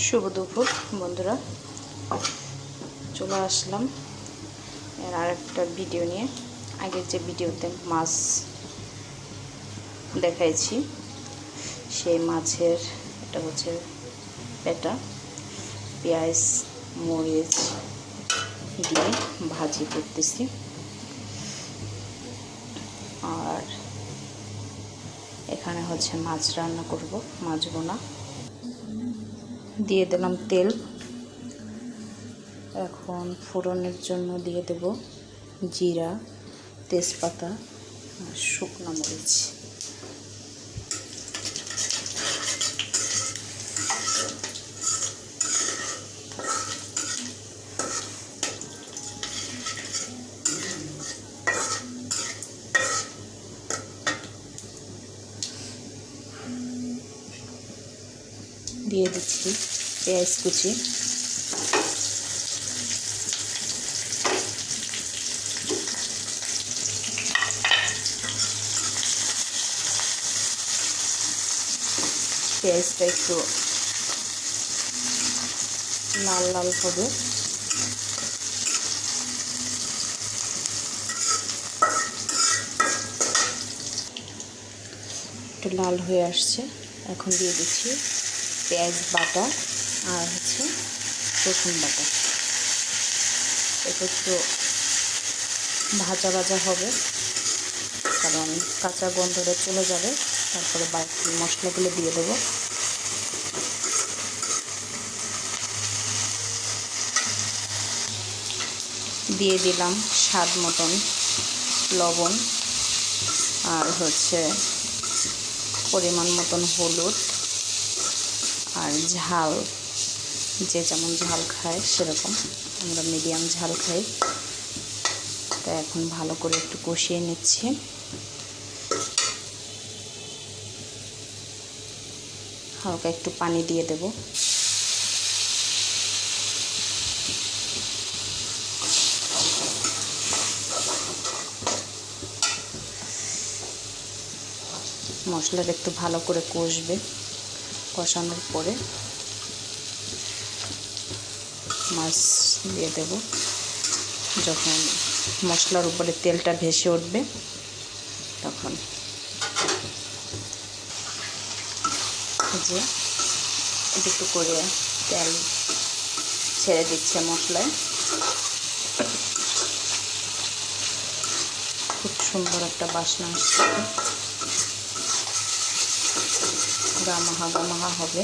শুভ দুপুর বন্ধুরা, চলে আসলাম এর আরেকটা ভিডিও নিয়ে। আগের যে ভিডিওতে মাছ দেখাইছি সেই মাছের এটা হচ্ছে পেটা, পেঁয়াজ মরিচ দিয়ে ভাজি করতেছি। আর এখানে হচ্ছে মাছ রান্না করব, মাছ বোনা। দিয়ে দিলাম তেল। এখন ফোড়নের জন্য দিয়ে দেব জিরা, তেজপাতা আর শুকনো মরিচ। দিয়ে দিচ্ছি পেঁয়াজ কুচি, পেঁয়াজটা একটু লাল লাল হবে। একটু লাল হয়ে আসছে, এখন দিয়ে দিচ্ছি পেঁয়াজ বাটা আর হচ্ছে রসুন বাটা। এটা একটু ভাজা ভাজা হবে, কারণ কাঁচা গন্ধটা চলে যাবে। তারপরে বাকি মশলাগুলো দিয়ে দেবো। দিয়ে দিলাম স্বাদ মতন লবণ আর হচ্ছে পরিমাণ মতন হলুদ আর ঝাল, যে যেমন ঝাল খায় সেরকম। আমরা মিডিয়াম ঝাল খাই। তা এখন ভালো করে একটু কষিয়ে নিচ্ছি। হালকা একটু পানি দিয়ে দেব। মশলাটা একটু ভালো করে কষবে। কষানোর পরে মাছ দিয়ে দেব। যখন মশলার উপরে তেলটা ভেসে উঠবে তখন যে একটু করে তেল ছেড়ে দিচ্ছে মশলায়। খুব সুন্দর একটা বাসনা আসছে, গামাহা গামাহা হবে।